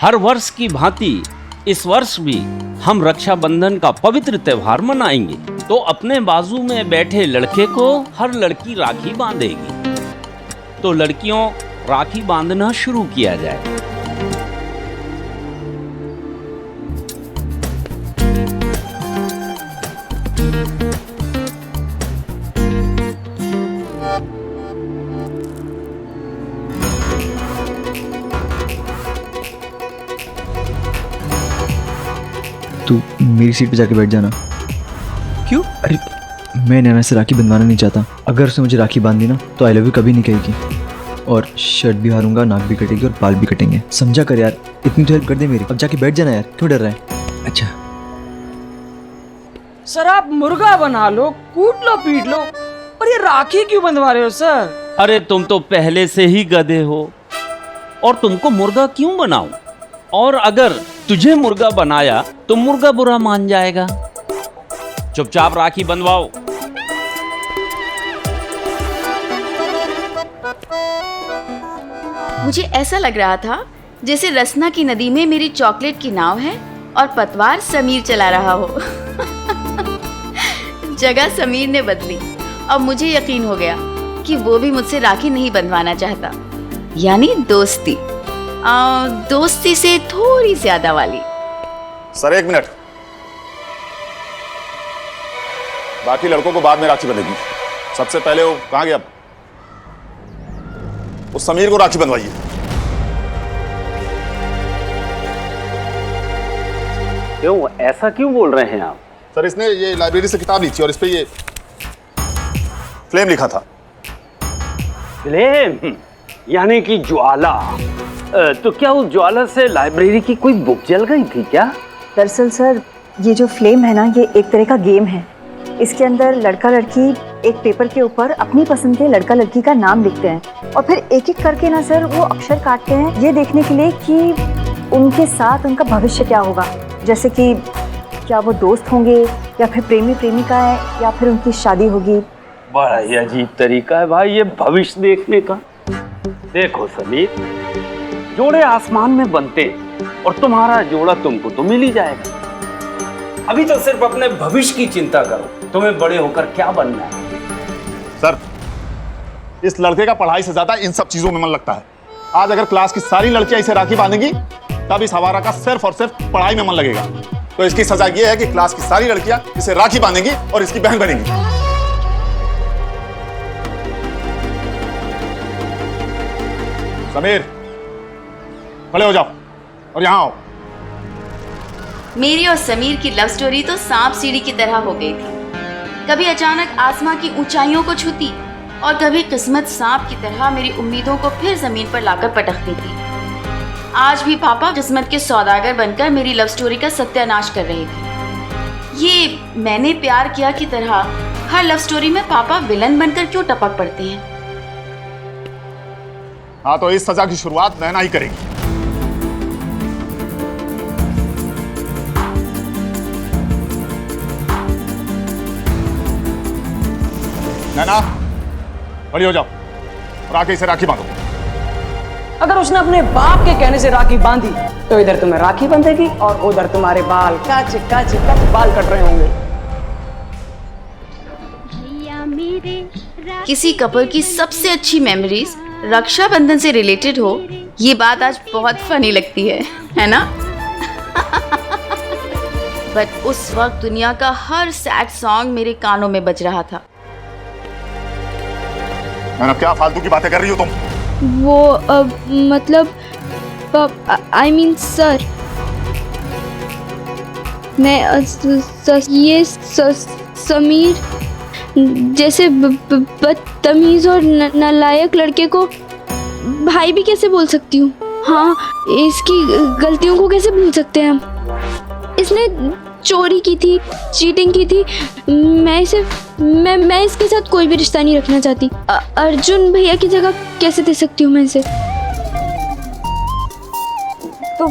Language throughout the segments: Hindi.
हर वर्ष की भांति इस वर्ष भी हम रक्षाबंधन का पवित्र त्योहार मनाएंगे। तो अपने बाजू में बैठे लड़के को हर लड़की राखी बांधेगी। तो लड़कियों, राखी बांधना शुरू किया जाए। तू मेरी सीट पे जाके बैठ जाना। क्यों? अरे मैं नैना से राखी बंधवाना नहीं चाहता। अगर उसने मुझे राखी बांधी ना तो आई लव यू कभी नहीं कहेगी, और शर्ट भी हारूंगा, नाक भी कटेगी और बाल भी कटेंगे। समझा कर यार, इतनी तो हेल्प कर दे मेरी। अब जाके बैठ जाना यार, क्यों डर रहा है? अच्छा सर आप मुर्गा बना लो, कूट लो, पीट लो, और ये राखी क्यों बंधवा रहे हो सर? अरे तुम तो पहले से ही गधे हो, और तुमको मुर्गा क्यों बनाऊं? और अगर तुझे मुर्गा बनाया तो मुर्गा बुरा मान जाएगा। चुपचाप राखी बंधवाओ। मुझे ऐसा लग रहा था जैसे रसना की नदी में मेरी चॉकलेट की नाव है और पतवार समीर चला रहा हो। जगह समीर ने बदली। अब मुझे यकीन हो गया कि वो भी मुझसे राखी नहीं बंधवाना चाहता, यानी दोस्ती। दोस्ती से थोड़ी ज्यादा वाली। सर 1 मिनट, बाकी लड़कों को बाद में राखी बंधेगी। सबसे पहले वो कहाँ गया? उस समीर को राखी बंधवाइए। क्यों, ऐसा क्यों बोल रहे हैं आप? सर इसने ये लाइब्रेरी से किताब ली थी और इस पे ये फ्लेम लिखा था। फ्लेम यानी कि ज्वाला। तो क्या उस ज्वाला से लाइब्रेरी की कोई बुक जल गई थी क्या? दरअसल सर ये जो फ्लेम है ना, ये एक तरह का गेम है। इसके अंदर लड़का लड़की एक पेपर के ऊपर अपनी पसंद के लड़का लड़की का नाम लिखते हैं और फिर एक एक करके ना सर वो अक्षर काटते हैं, ये देखने के लिए कि उनके साथ उनका भविष्य क्या होगा। जैसे कि क्या वो दोस्त होंगे या फिर प्रेमी प्रेमिका है या फिर उनकी शादी होगी। बड़ा ही अजीब तरीका है भाई ये भविष्य देखने का। देखो समीर, जोड़े आसमान में बनते और तुम्हारा जोड़ा तुमको तो मिल ही जाएगा। अभी तो सिर्फ अपने भविष्य की चिंता करो, तुम्हें बड़े होकर क्या बनना है। सर इस लड़के का पढ़ाई से ज्यादा इन सब चीजों में मन लगता है। आज अगर क्लास की सारी लड़कियां इसे राखी बांधेंगी तब इस हवारा का सिर्फ और सिर्फ पढ़ाई में मन लगेगा। तो इसकी सजा यह है कि क्लास की सारी लड़कियां इसे राखी बांधेंगी और इसकी बहन बनेंगी। समीर खड़े हो जाओ और यहां आओ। मेरी और समीर की लव स्टोरी तो सांप सीढ़ी की तरह हो गई थी। कभी अचानक आसमां की ऊंचाइयों को छूती और कभी किस्मत सांप की तरह मेरी उम्मीदों को फिर जमीन पर लाकर पटकती थी। आज भी पापा किस्मत के सौदागर बनकर मेरी लव स्टोरी का सत्यानाश कर रहे थे। ये मैंने प्यार किया की तरह हर लव स्टोरी में पापा विलन बनकर क्यों टपक पड़ते हैं? हाँ तो इस सजा की शुरुआत नैना ही करेगी। नैना खड़ी हो जाओ और आके इसे राखी बांधो। अगर उसने अपने बाप के कहने से राखी बांधी तो इधर तुम्हें राखी बंधेगी और उधर तुम्हारे बाल काचे काचे कब बाल कट रहे होंगे। किसी कपल की सबसे अच्छी मेमोरीज रक्षाबंधन से रिलेटेड हो, ये बात आज बहुत फनी लगती है ना? बट उस वक्त दुनिया का हर सैड सॉन्ग मेरे कानों में बज रहा था। नैना क्या फालतू की बातें कर रही हो तुम? वो मतलब आई मीन सर, मैं ये समीर जैसे बदतमीज और नालायक लड़के को भाई भी कैसे बोल सकती हूँ? हाँ, इसकी गलतियों को कैसे भूल सकते हैं हम? इसने चोरी की थी, चीटिंग की थी। मैं इसके साथ कोई भी रिश्ता नहीं रखना चाहती। अर्जुन भैया की जगह कैसे दे सकती हूँ मैं इसे? तो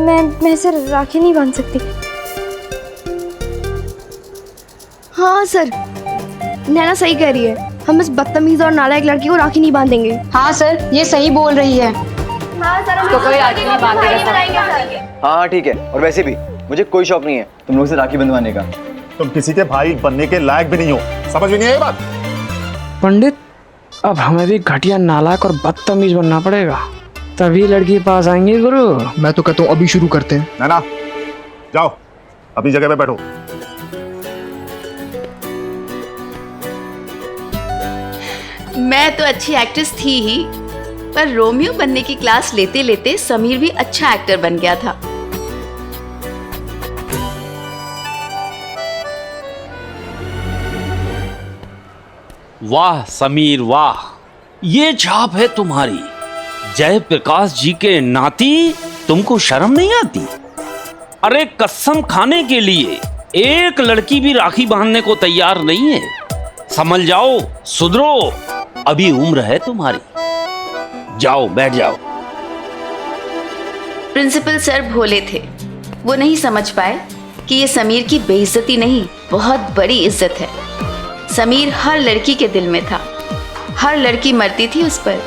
मैं इसे राखी नहीं बांध सकती। हाँ सर, नैना सही कह रही है, हम इस बदतमीज और नालायक लड़की को राखी नहीं बांधेंगे। हाँ सर, ये सही बोल रही है। हाँ सर, हम तो कोई राखी नहीं बांधेगा सर। हाँ हाँ ठीक है, और वैसे भी मुझे कोई शौक नहीं है तुम लोग से राखी बंधवाने का। तुम किसी के भाई बनने के लायक भी नहीं हो, समझ में नहीं आई बात? पंडित, अब हमें भी घटिया, नालायक और बदतमीज बनना पड़ेगा, तभी लड़की के पास आएंगे गुरु। मैं तो कहता हूँ अभी शुरू करते हैं। ना जाओ अपनी जगह पे बैठो। मैं तो अच्छी एक्ट्रेस थी ही, पर रोमियो बनने की क्लास लेते लेते समीर भी अच्छा एक्टर बन गया था। वाह समीर वाह, ये छाप है तुम्हारी। जयप्रकाश जी के नाती, तुमको शर्म नहीं आती? अरे कसम खाने के लिए एक लड़की भी राखी बांधने को तैयार नहीं है। समझ जाओ, सुधरो, अभी उम्र है तुम्हारी। जाओ बैठ जाओ। प्रिंसिपल सर भोले थे, वो नहीं समझ पाए कि ये समीर की बेइज्जती नहीं, बहुत बड़ी इज्जत है। समीर हर लड़की के दिल में था, हर लड़की मरती थी उस पर।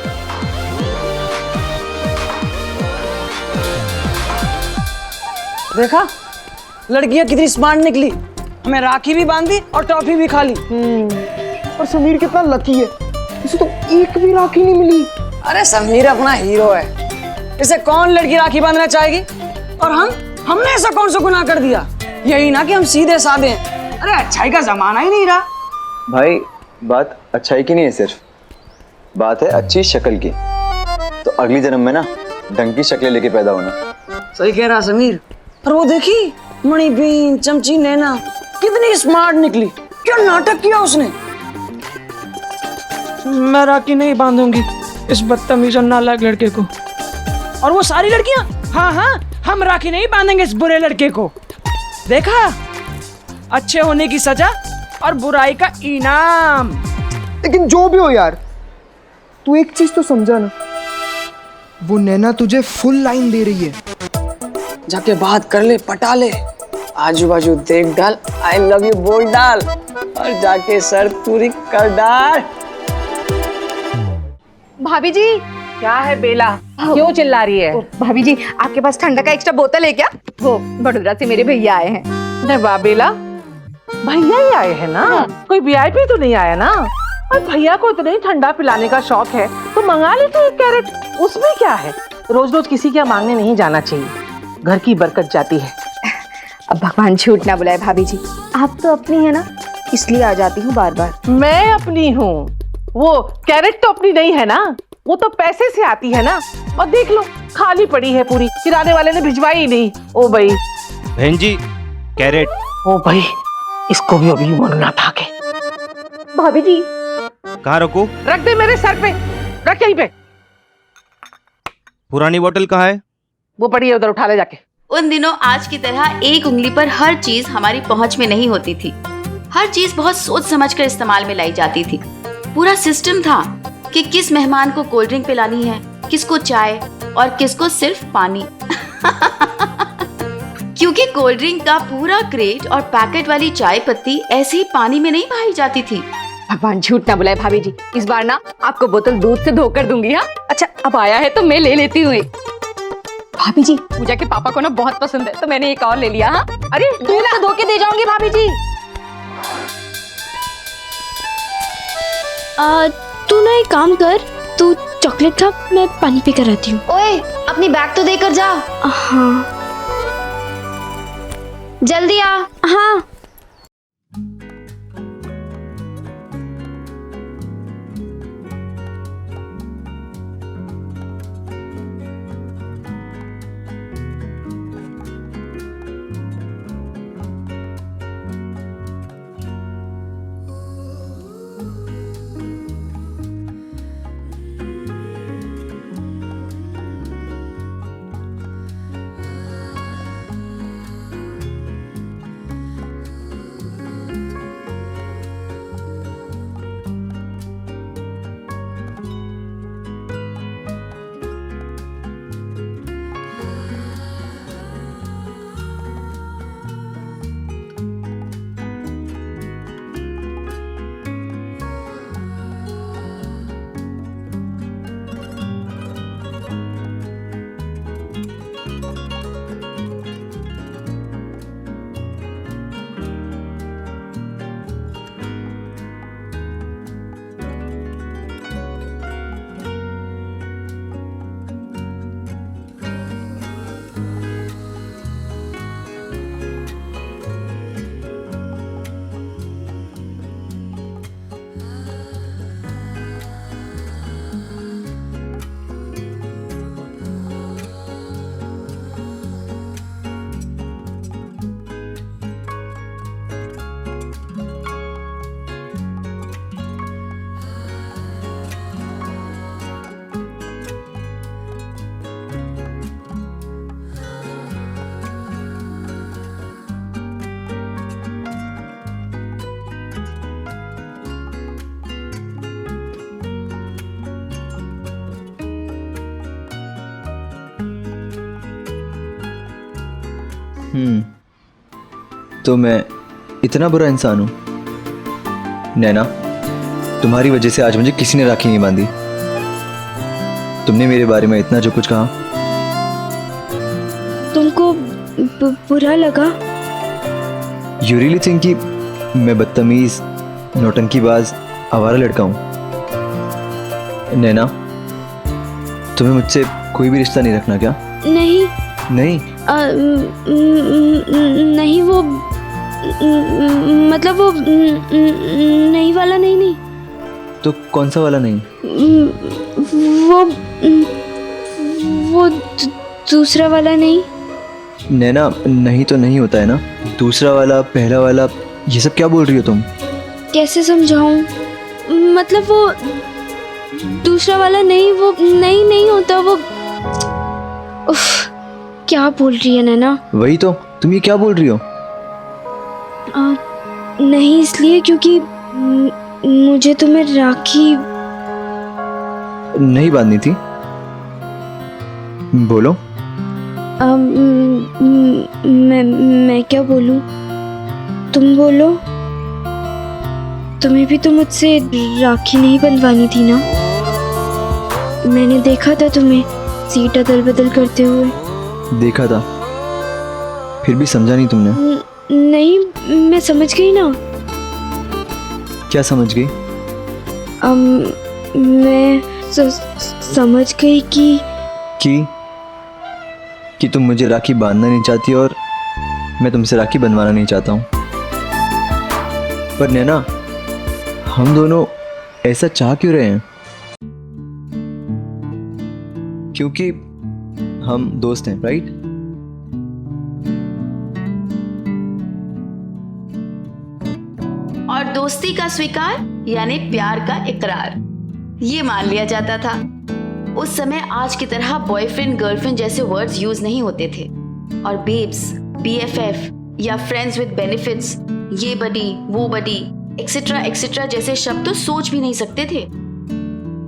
देखा, लड़कियां कितनी स्मार्ट निकली, हमें राखी भी बांधी और टॉफी भी खा ली। और समीर कितना लकी है, इसे तो एक भी राखी नहीं मिली। अरे समीर अपना हीरो है, इसे कौन लड़की राखी बांधना चाहेगी? और हमने ऐसा कौन सा गुनाह कर दिया? यही ना कि हम सीधे साधे हैं। अरे अच्छाई का जमाना ही नहीं रहा। भाई बात अच्छाई की नहीं है, सिर्फ बात है अच्छी शक्ल की। तो अगली जन्म में ना ढंग की शक्लें लेके पैदा होना। सही कह रहा समीर। और वो देखी, मणिबीन, चमची नैना कितनी स्मार्ट निकली, क्या नाटक किया उसने। मैं राखी नहीं बांधूंगी इस बदतमीज और नालायक लड़के को। और वो सारी लड़कियां, हाँ, हम राखी नहीं बांधेंगे इस बुरे लड़के को। देखा, अच्छे होने की सजा और बुराई का इनाम। लेकिन जो भी हो यार, तू एक चीज तो समझा ना, वो नैना तुझे फुल लाइन दे रही है। जाके बात कर ले, पटा ले, आजू बाजू देख डाल, आई लव यू बोल डाल, और जाके सर पूरी कर डाल। भाभी जी। क्या है बेला, क्यों चिल्ला रही है? भाभी जी, आपके पास ठंडा का एक्स्ट्रा बोतल है क्या? वो बड़ोदरा से मेरे भैया आए हैं। अरे वाह बेला, भैया ही आए हैं ना? कोई वीआईपी तो नहीं आया ना? और भैया को इतना ही ठंडा पिलाने का शौक है तो मंगा लेते 1 कैरेट, उसमें क्या है? रोज रोज किसी क्या मांगने नहीं जाना चाहिए, घर की बरकत जाती है। अब भगवान झूठ ना बुलाए भाभी जी, आप तो अपनी है ना, इसलिए आ जाती हूँ बार बार। मैं अपनी हूँ, वो कैरेट तो अपनी नहीं है ना, वो तो पैसे से आती है ना। और देख लो, खाली पड़ी है पूरी, किराने वाले ने भिजवाई ही नहीं। ओ भाई बहन जी, कैरेट। ओ भाई, इसको भी अभी बोलना था के। भाभी जी, कहाँ रखो? रख दे मेरे सर पे, रख यहीं पे। पुरानी बोतल कहाँ है? वो पड़ी है उधर, उठा ले जाके। उन दिनों आज की तरह एक उंगली पर हर चीज हमारी पहुंच में नहीं होती थी। हर चीज बहुत सोच समझकर इस्तेमाल में लाई जाती थी। पूरा सिस्टम था कि किस मेहमान को कोल्ड ड्रिंक पिलानी है, किसको चाय और किसको सिर्फ पानी। क्योंकि कोल्ड ड्रिंक का पूरा क्रेट और पैकेट वाली चाय पत्ती ऐसे ही पानी में नहीं बहाई जाती थी। भगवान झूठ ना बुलाए भाभी जी, इस बार ना आपको बोतल दूध से धोकर दूंगी। हाँ अच्छा, अब आया है तो मैं ले लेती हूँ। भाभी जी, पूजा के पापा को ना बहुत पसंद है तो मैंने एक और ले लिया। हाँ अरे दूध से धो के दे जाऊंगी भाभी जी। तू ना एक काम कर, तू चॉकलेट खा, मैं पानी पी कर आती हूँ। ओए, अपनी बैग तो देकर जा। हाँ जल्दी आ। हाँ। तो मैं इतना बुरा इंसान हूँ? नैना, तुम्हारी वजह से आज मुझे किसी ने राखी नहीं बांधी। तुमने मेरे बारे में इतना जो कुछ कहा। तुमको बुरा लगा? यू रियली थिंक कि मैं बदतमीज, नौटंकीबाज, आवारा लड़का हूँ? नैना, तुम्हें मुझसे कोई भी रिश्ता नहीं रखना क्या? नहीं नहीं? नहीं, वो मतलब वो नहीं वाला नहीं। तो कौन सा वाला नहीं? वो दूसरा वाला नहीं। नैना, नहीं तो नहीं होता है ना। दूसरा वाला, पहला वाला, ये सब क्या बोल रही हो तुम? कैसे समझाऊं? मतलब वो दूसरा वाला नहीं, वो नहीं होता वो। उफ, क्या बोल रही है नैना? वही तो, तुम ये क्या बोल रही हो? नहीं, इसलिए क्योंकि मुझे तुम्हें राखी नहीं बांधनी थी। बोलो। मैं क्या बोलूं? तुम बोलो। तुम्हें भी तो मुझसे राखी नहीं बंधवानी थी ना? मैंने देखा था तुम्हें सीट अदल बदल करते हुए। देखा था, फिर भी समझा नहीं तुमने। नहीं, मैं समझ गई ना। क्या समझ गई? मैं समझ गई कि तुम मुझे राखी बांधना नहीं चाहती और मैं तुमसे राखी बंधवाना नहीं चाहता हूँ। पर नैना, हम दोनों ऐसा चाह क्यों रहे हैं? क्योंकि हम दोस्त हैं, राइट? और दोस्ती का स्वीकार यानी प्यार का इकरार, ये मान लिया जाता था। उस समय आज की तरह बॉयफ्रेंड गर्लफ्रेंड जैसे वर्ड्स यूज नहीं होते थे और बेब्स, BFF या फ्रेंड्स विद बेनिफिट्स, ये बडी, वो बडी, एक्सेट्रा एक्सेट्रा जैसे शब्द तो सोच भी नहीं सकते थे।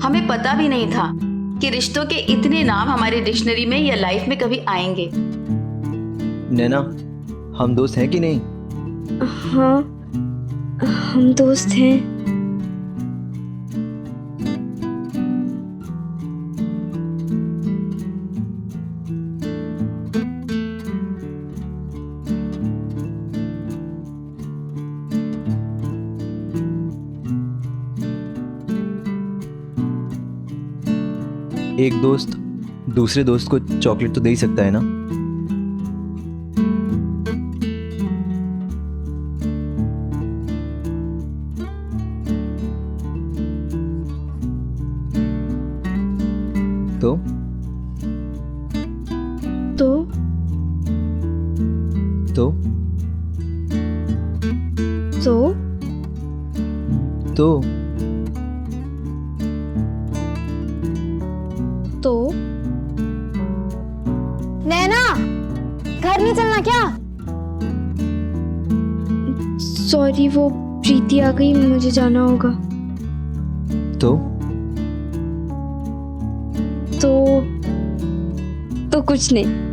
हमें पता भी नहीं था कि रिश्तों के इतने नाम हमारी डिक्शनरी में या लाइफ में कभी आएंगे। नैना, हम दोस्त हैं कि नहीं? हाँ, हम दोस्त हैं। एक दोस्त दूसरे दोस्त को चॉकलेट तो दे ही सकता है ना? तो नैना, घर नहीं चलना क्या? सॉरी, वो प्रीति आ गई, मुझे जाना होगा। तो कुछ नहीं।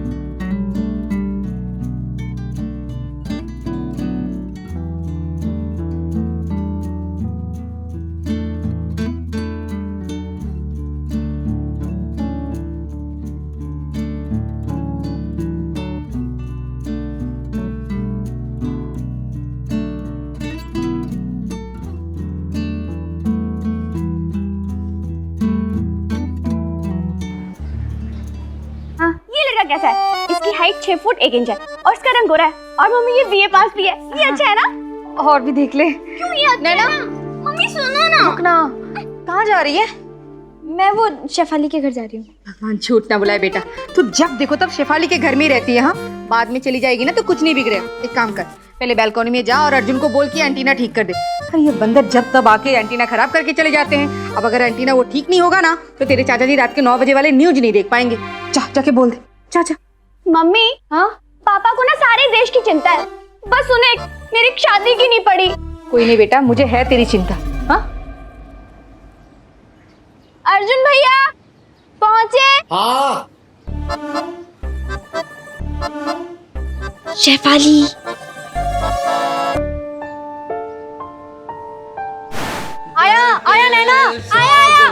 कैसा है? इसकी हाइट 6 फुट 1 इंच है और इसका रंग गोरा है और मम्मी ये BA पास भी है। ये अच्छा है ना? और भी देख ले। क्यों ये अच्छा है ना? मम्मी सुनो ना। रुकना, कहाँ जा रही है? मैं वो शेफाली के घर जा रही हूँ। भगवान झूठ ना बुलाए बेटा, तू जब देखो तब शेफाली के घर में ही रहती है। हाँ, बाद में चली जाएगी ना तो कुछ नहीं बिगड़े। एक काम कर, पहले बालकनी में जा और अर्जुन को बोल के एंटीना ठीक कर दे। अरे ये बंदर जब तब आके एंटीना खराब करके चले जाते हैं। अब अगर एंटीना वो ठीक नहीं होगा ना तो तेरे चाचा जी रात के 9 बजे वाले न्यूज नहीं देख पाएंगे। जाके बोल दे, चाचा। मम्मी, हाँ, पापा को ना सारे देश की चिंता है, बस उन्हें मेरी शादी की नहीं पड़ी। कोई नहीं बेटा, मुझे है तेरी चिंता। हाँ, अर्जुन भैया पहुंचे? हाँ। शेफाली। आया आया नैना, आया आया।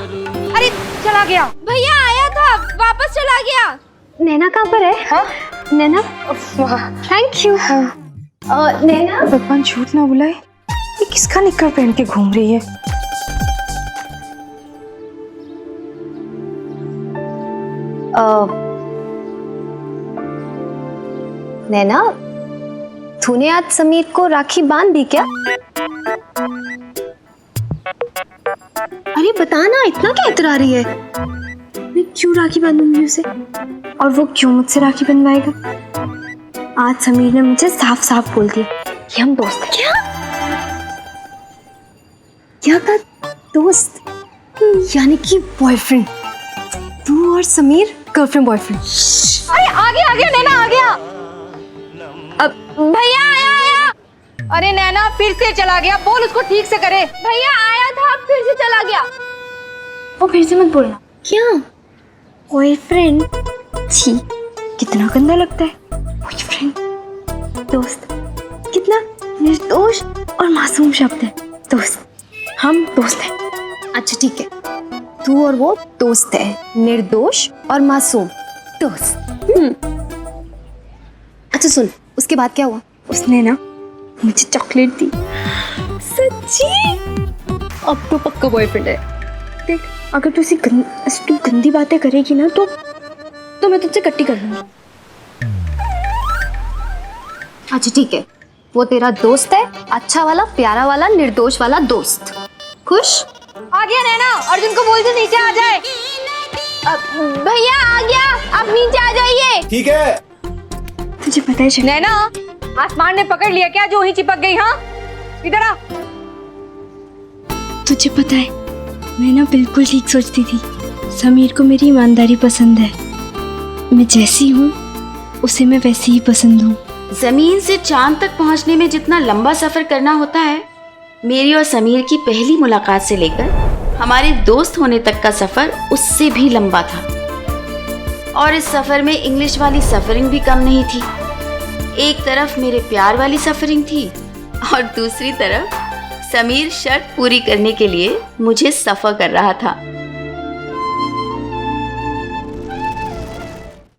अरे चला गया भैया आया था, वापस चला गया। नैना कहाँ पर है? हाँ? नैना, थैंक यू। नैना, भगवान झूठ ना बुलाए, ये किसका निक्कर पहन के घूम रही है? नैना, तूने आज समीर को राखी बांध दी क्या? अरे बता ना, इतना क्या इतरा रही है? मैं क्यों राखी बांधूंगी उसे? और वो क्यों मुझसे राखी बंधवाएगा? आज समीर ने मुझे साफ साफ बोल दिया कि हम दोस्त हैं। क्या? क्या कहा? दोस्त? यानी कि बॉयफ्रेंड? तू और समीर गर्लफ्रेंड बॉयफ्रेंड? अरे आ गया नैना, आ गया। अब भैया आया आया। अरे नैना फिर से चला गया, बोल उसको ठीक से करे। भैया आया था, फिर से चला गया। वो फिर से मत बोलना। क्या? बॉयफ्रेंड? छी, कितना गंदा लगता है। बॉयफ्रेंड, दोस्त, कितना निर्दोष और मासूम शब्द है। दोस्त, हम दोस्त हैं। अच्छा ठीक है, तू और वो दोस्त है, निर्दोष और मासूम दोस्त। अच्छा सुन, उसके बाद क्या हुआ? उसने ना मुझे चॉकलेट दी। सच्ची? अब तो पक्का बॉयफ्रेंड है। देख, अगर तू तू गंदी बातें करेगी ना तो मैं तुझसे कट्टी कर लूंगी। अच्छा ठीक है, वो तेरा दोस्त है, अच्छा वाला, प्यारा वाला, निर्दोष वाला दोस्त। खुश? आ गया नैना, अर्जुन को बोल दे नीचे आ जाए। भैया आ गया, आप नीचे आ जाइए। ठीक है। तुझे पता है नैना, आसमान ने पकड़ लिया क्या जो ही चिपक गई? हाँ इधर आ। तुझे पता है, मैं ना बिल्कुल ठीक सोचती थी। समीर को मेरी ईमानदारी पसंद है। मैं जैसी हूँ उसे मैं वैसी ही पसंद हूँ। जमीन से चांद तक पहुंचने में जितना लंबा सफर करना होता है, मेरी और समीर की पहली मुलाकात से लेकर हमारे दोस्त होने तक का सफर उससे भी लंबा था। और इस सफर में इंग्लिश वाली सफरिंग भी कम नहीं थी। एक तरफ मेरे प्यार वाली सफरिंग थी और दूसरी तरफ समीर शर्त पूरी करने के लिए मुझे सफर कर रहा था।